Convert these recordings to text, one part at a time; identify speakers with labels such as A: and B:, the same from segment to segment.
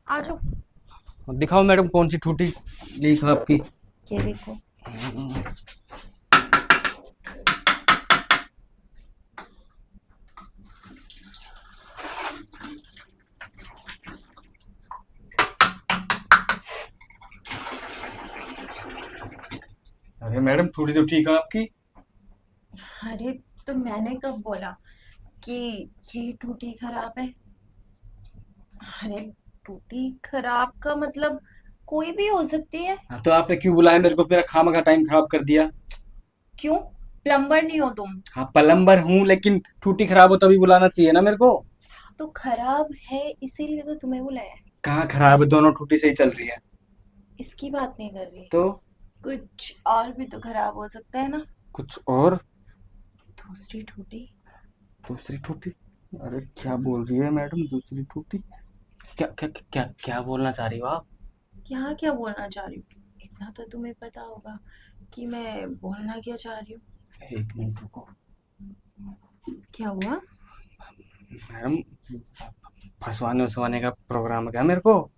A: आ जाओ।
B: दिखाओ मैडम कौन सी टूटी लीक है आपकी।
A: ये देखो।
B: अरे मैडम टूटी तो ठीक है आपकी।
A: अरे तो मैंने कब बोला कि ये टूटी खराब है? अरे टूटी खराब का मतलब कोई भी हो सकती है।
B: हाँ, तो आपने क्यों बुलाया मेरे को, मेरा खामखा टाइम खराब कर दिया।
A: क्यों? प्लम्बर नहीं हो तुम?
B: हाँ प्लम्बर हूँ, लेकिन टूटी खराब हो तभी बुलाना चाहिए ना मेरे को।
A: तो खराब है इसीलिए तो तुम्हें बुलाया है।
B: कहाँ खराब है, दोनों टूटी सही चल रही है।
A: इसकी बात नहीं कर रही।
B: तो
A: कुछ और भी तो खराब हो सकता है ना।
B: कुछ और।
A: दूसरी टूटी।
B: दूसरी टूटी। अरे क्या बोल रही है मैडम, दूसरी टूटी। क्या क्या क्या क्या बोलना चाह रही हो आप।
A: क्या क्या बोलना चाह रही हूँ? इतना तो तुम्हें पता होगा कि मैं बोलना क्या चाह रही हूँ।
B: एक मिनट रुको।
A: क्या हुआ?
B: मैडम फंसवाने उसवाने का प्रोग्राम है क्या मेरे को।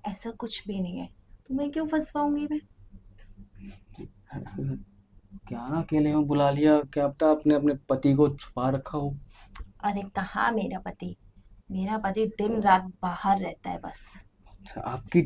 A: ऐसा कुछ भी नहीं है। तुम्हें क्यों फंसवाऊंगी मैं?
B: क्या ना अकेले में बुला लिया, क्या पता आपने अपने पति को छुपा रखा हो।
A: अरे कहाँ मेरा पति? मेरा पति दिन रात बाहर रहता है बस।
B: अच्छा, आपकी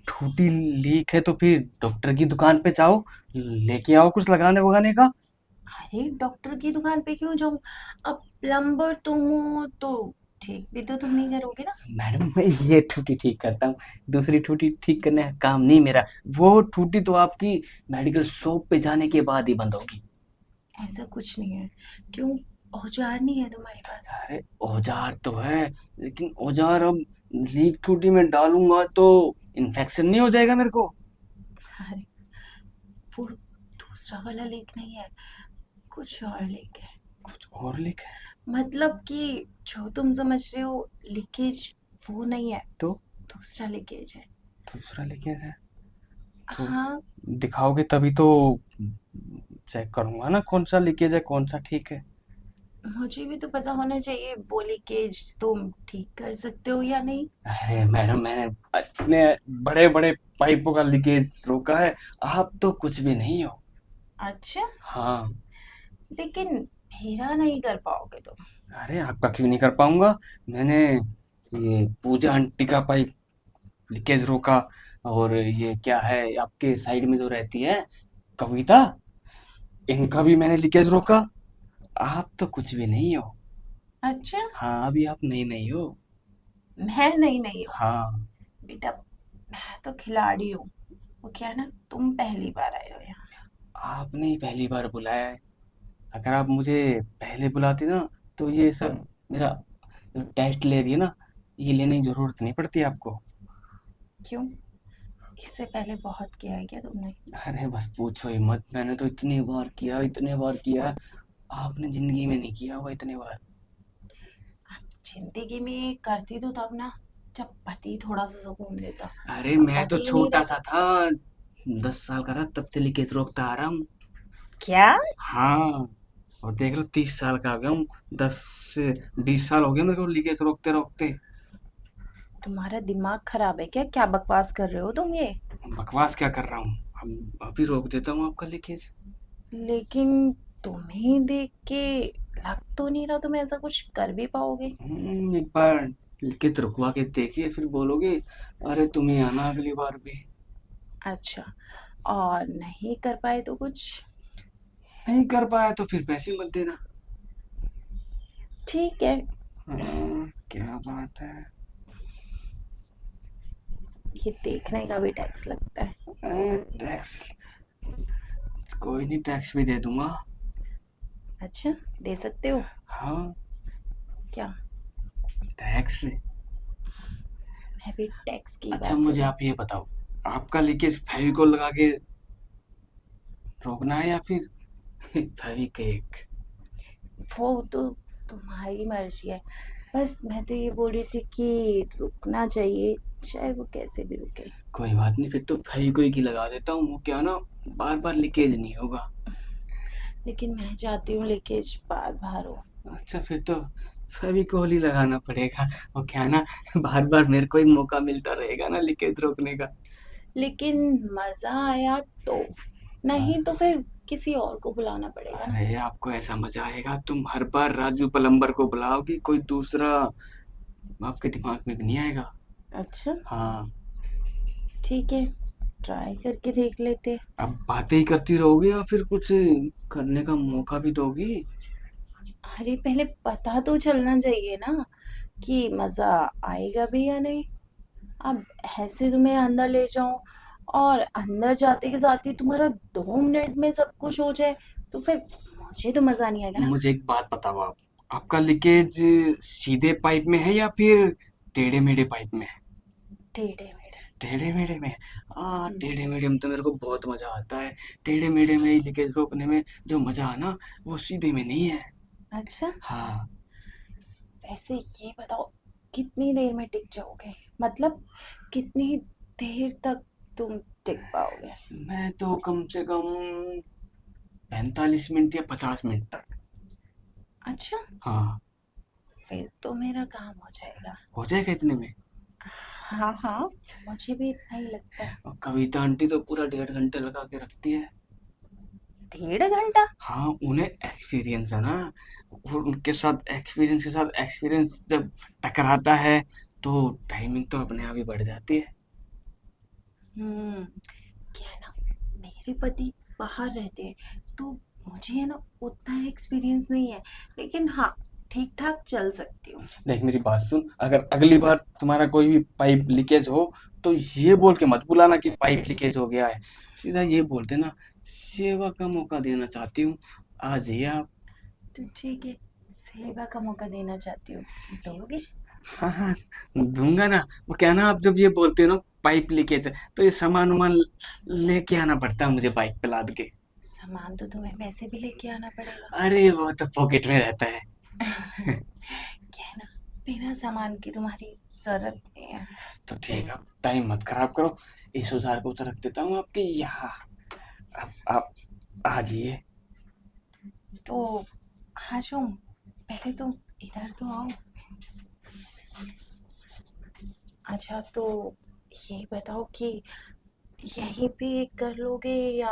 B: टूटी लीक है तो फिर डॉक्टर की दुकान पे जाओ, लेके आओ कुछ लगाने वगाने का।
A: अरे डॉक्टर की दुकान पे क्यों जाऊं? अब प्लम्बर तुम हो तो ठीक भी तो तुम नहीं करोगे ना।
B: मैडम मैं ये टूटी ठीक करता हूँ, दूसरी टूटी ठीक करने का काम नहीं मेरा। वो टूटी तो आपकी मेडिकल शॉप पे जाने के बाद ही बंद होगी।
A: ऐसा कुछ नहीं है। क्यों? औजार नहीं है तुम्हारे पास?
B: अरे औजार तो है, लेकिन औजार अब लीक टूटी में डालूंगा तो इन्फेक्शन नहीं हो जाएगा मेरे को।
A: अरे वो दूसरा वाला लीक नहीं है। कुछ और लीक है।
B: कुछ और लीक है।
A: मतलब कि जो तुम समझ रहे हो लीकेज वो नहीं है।
B: तो
A: दूसरा लीकेज है।
B: दूसरा लीकेज है। तो
A: हाँ।
B: दिखाओगे तभी तो चेक करूंगा ना कौन सा लीकेज है कौन सा ठीक है।
A: मुझे भी तो पता होना चाहिए वो लीकेज तुम ठीक कर सकते हो या नहीं।
B: अरे मैडम मैंने इतने बड़े बड़े पाइपों का लीकेज रोका है, आप तो कुछ भी नहीं हो।
A: अच्छा।
B: हाँ।
A: लेकिन मेरा नहीं कर पाओगे तुम।
B: अरे आपका क्यों नहीं कर पाऊंगा। मैंने ये पूजा आंटी का पाइप लीकेज रोका, और ये क्या है आपके साइड में जो रहती है कविता, इनका भी मैंने लीकेज रोका। आप तो कुछ भी नहीं हो।
A: अच्छा।
B: हाँ अभी आप नहीं नहीं हो।
A: मैं नहीं नहीं हूँ।
B: हाँ।
A: बेटा मैं तो खिलाड़ी हूँ। वो क्या है ना, तुम पहली बार आए हो यहाँ।
B: आपने ही पहली बार बुलाया है, अगर आप मुझे पहले बुलाते ना तो ये सब मेरा टेस्ट ले रही है ना, ये लेने की जरूरत नहीं पड़ती आपको।
A: क्यों? इससे पहले बहुत किया है क्या तुमने?
B: अरे बस पूछो ही मत, मैंने तो इतने बार किया, आपने जिंदगी में नहीं किया होगा इतने बार।
A: जिंदगी में करती तो तब ना जब पति थोड़ा सा सुकून देता।
B: अरे
A: अब
B: मैं तो
A: पति नहीं
B: छोटा सा
A: रहता।
B: था, 10 साल का था तब से लीकेज रोकता आ रहा हूँ।
A: क्या?
B: हाँ, और देख लो 30 साल का आ गया हूँ, 10 से 20 साल हो गए मेरे को लीकेज रोकते रोकते।
A: तुम्हारा दिमाग खराब है क्या? क्या बकवास कर रहे हो तुम ये?
B: बकवास क्या कर रहा हूँ, हम अभी रोक देता हूँ आपका लीकेज।
A: लेकिन तुम्हें देख के लग तो नहीं रहा तुम ऐसा कुछ कर भी पाओगे।
B: एक बार लीकेज रुकवा के देखिए फिर बोलोगे अरे तुम ही आना अगली बार भी।
A: अच्छा। और नहीं कर पाए तो कुछ?
B: नहीं कर पाया तो फिर पैसे मत देना।
A: ठीक है।
B: क्या बात है।
A: ये देखने का भी टैक्स लगता है।
B: टैक्स, कोई नहीं टैक्स भी दे दूंगा।
A: अच्छा। दे सकते हो?
B: हाँ
A: क्या?
B: टैक्स।
A: मैं भी टैक्स की
B: अच्छा
A: बात
B: मुझे
A: करूं?
B: आप ये बताओ, आपका लीकेज फेविकोल लगा के रोकना है या फिर फेविकेक।
A: वो तो तुम्हारी मर्जी है। बस मैं तो ये बोल रही थी कि रुकना चाहिए, चाहे वो कैसे भी रुके।
B: कोई बात नहीं, फिर तो फेविकोल की लगा देता हूँ, वो क्या ना बार बार लीकेज नहीं होगा।
A: लेकिन मैं चाहती हूँ लीकेज बार बार हो।
B: अच्छा फिर तो फेविकोल ही लगाना पड़ेगा। और क्या है ना, बार बार मेरे को ही मौका मिलता रहेगा ना लीकेज रोकने का।
A: लेकिन मजा आया तो, नहीं तो फिर किसी और को बुलाना पड़ेगा ना।
B: अरे आपको ऐसा मजा आएगा, तुम हर बार राजू प्लम्बर को बुलाओगी, कोई दूसरा आपके दिमाग में भी नहीं आएगा।
A: अच्छा,
B: हाँ।
A: ठीक है, ट्राई करके देख लेते हैं।
B: अब बातें ही करती रहोगी या फिर कुछ करने का मौका भी दोगी?
A: अरे पहले पता तो चलना चाहिए ना कि मजा आएगा भी या नहीं। अब ऐसे तुम्हें अंदर ले जाऊं और अंदर जाते के साथ ही तुम्हारा 2 मिनट में सब कुछ हो जाए, तो फिर मुझे तो मजा नहीं आएगा ना।
B: मुझे एक बात बताओ, आप आपका लीकेज सीधे पाइप में है या फिर टेढ़े मेढ़े पाइप में है?
A: टेढ़े मेढ़े।
B: टेढ़े मेढ़े में। हाँ,
A: हम्म,
B: टेढ़े मेढ़े में तो मेरे को बहुत मजा आता है। टेढ़े मेढ़े में ही लीकेज रोकने में जो मजा आना, वो सीधे में नहीं है।
A: अच्छा,
B: हाँ।
A: वैसे ये बताओ, कितनी देर में टिक जाओगे? मतलब कितनी देर तक तुम टिक पाओगे?
B: मैं तो कम से कम 45 मिनट या 50 मिनट तक।
A: अच्छा,
B: हाँ।
A: फिर तो मेरा काम हो जाएगा।
B: हो जाएगा इतने में?
A: हाँ हाँ, मुझे भी इतना ही लगता है।
B: और कविता आंटी तो पूरा 1.5 घंटे लगा के रखती है।
A: 1.5 घंटा?
B: हाँ, उन्हें एक्सपीरियंस है ना। और उनके साथ एक्सपीरियंस के साथ एक्सपीरियंस जब टकराता है तो टाइमिंग तो अपने आप ही बढ़ जाती है।
A: हम्म, क्या है ना, मेरे पति बाहर रहते हैं, तो मुझे है ना उतना एक्सपीरियंस नहीं है, लेकिन हाँ, ठीक ठाक चल सकती हूँ।
B: देख मेरी बात सुन, अगर अगली बार तुम्हारा कोई भी पाइप लीकेज हो तो ये बोल के मत बुलाना कि पाइप लीकेज हो गया है। सीधा ये बोल देना, सेवा का मौका देना चाहती हूँ, आ जाइए आप।
A: तो ठीक है, सेवा का मौका देना चाहती हूँ, दोगे?
B: हाँ हाँ, दूंगा ना। वो क्या ना, आप जब ये बोलते हो ना पाइप लीकेज है, तो ये सामान वामान लेके आना पड़ता है मुझे बाइक पे लाद के।
A: सामान तो तुम्हें वैसे भी लेके आना पड़ेगा।
B: अरे वो तो पॉकेट में रहता है।
A: क्या है ना, बिना सामान की तुम्हारी जरूरत नहीं है।
B: तो ठीक है, टाइम मत खराब करो, इस औजार को तो रख देता हूँ आपके यहाँ। आप आ जाइए।
A: तो आ जाओ, पहले तुम इधर तो आओ। अच्छा, तो ये बताओ कि यहीं पे कर लोगे या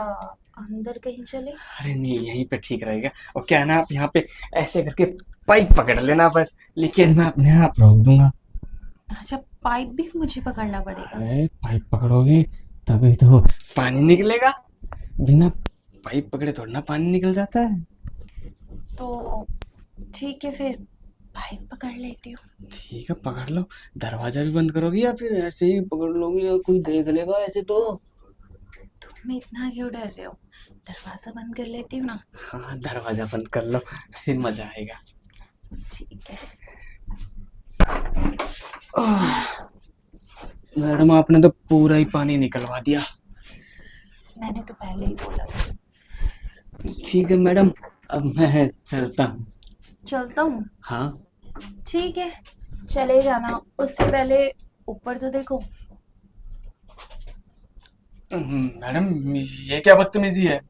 A: अंदर कहीं चले?
B: अरे नहीं, यहीं पे ठीक रहेगा। और क्या है ना, आप यहाँ पे ऐसे करके पाइप पकड़ लेना बस, लीकेज मैं अपने आप रोक दूंगा।
A: अच्छा, पाइप भी मुझे पकड़ना पड़ेगा?
B: अरे पाइप पकड़ोगे तभी तो पानी निकलेगा। बिना पाइप पकड़े थोड़ा ना पानी निकल जाता है।
A: तो ठीक है, फिर पाइप पकड़ लेती हूँ।
B: ठीक है, पकड़ लो। दरवाजा भी बंद करोगी या फिर ऐसे ही पकड़ लोगी और कोई देख लेगा ऐसे तो?
A: तुम इतना क्यों डर रहे हो? दरवाजा बंद कर लेती हूँ ना।
B: हाँ, दरवाजा बंद कर लो, फिर मजा आएगा।
A: ठीक है।
B: मैडम आपने तो पूरा ही पानी निकलवा दिया।
A: मैंने तो पहले ही बोला था।
B: ठीक है मैडम, अब मैं चलता हूँ।
A: चलता हूँ?
B: हाँ।
A: ठीक है, चले जाना, उससे पहले ऊपर तो देखो।
B: मैडम ये क्या बदतमीजी है?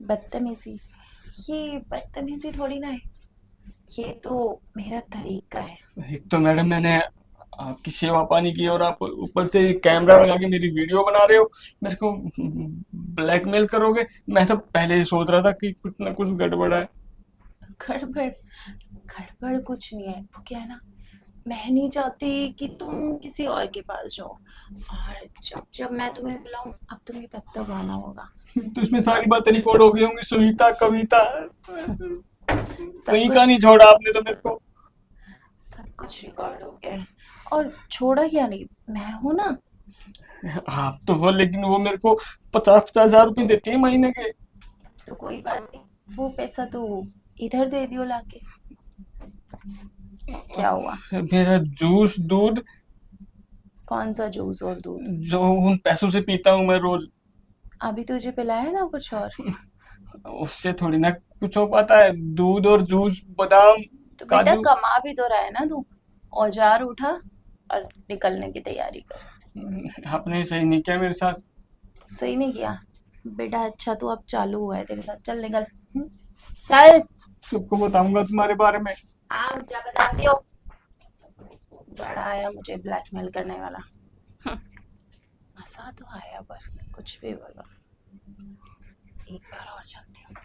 A: बदतमीजी? ये बदतमीजी थोड़ी ना है, ये तो मेरा तरीका है।
B: एक तो मैडम मैंने आपकी सेवा पानी की और आप ऊपर से कैमरा लगा के मेरी वीडियो बना रहे हो, मेरे को ब्लैकमेल करोगे। मैं तो पहले ही सोच रहा था कि कुछ ना कुछ गड़बड़ है।
A: गड़बड़? गड़बड़ कुछ नहीं है, वो क्या है ना, मैं नहीं चाहती कि तुम किसी और के पास जाओ, और जब जब मैं तुम्हें बुलाऊं, अब तुम्हें तब तक आना होगा।
B: तो इसमें सारी बातें रिकॉर्ड हो गई होंगी, सुनीता कविता,
A: सब
B: कहीं का
A: कुछ,
B: नहीं छोड़ा आपने तो मेरे को।
A: सब कुछ रिकॉर्ड हो गया है। और छोड़ा क्या नहीं, मैं हूं ना।
B: आप तो हो, लेकिन वो मेरे को 50-50 हजार रुपये देती है महीने के।
A: तो कोई बात नहीं, वो पैसा तो इधर दे दियो लाके। क्या हुआ?
B: मेरा जूस दूध
A: कौन सा जूस और दूध?
B: जो उन पैसों से पीता हूँ मैं रोज,
A: अभी तुझे पिलाया ना कुछ और?
B: उससे थोड़ी ना कुछ हो पाता है। दूध और जूस, बादाम,
A: तो बेटा,
B: काजू।
A: कमा भी तो रहा है ना तू। औजार उठा और निकलने की तैयारी कर।
B: आपने सही नहीं किया मेरे साथ।
A: सही नहीं किया बेटा? अच्छा, तू अब चालू हुआ है तेरे साथ, चल निकल। चल।
B: सबको बताऊंगा तुम्हारे बारे में।
A: हाँ जा बताती हो। बड़ा आया मुझे ब्लैकमेल करने वाला। मजा तो आया पर कुछ भी बोलो। एक बार और चलती हूँ।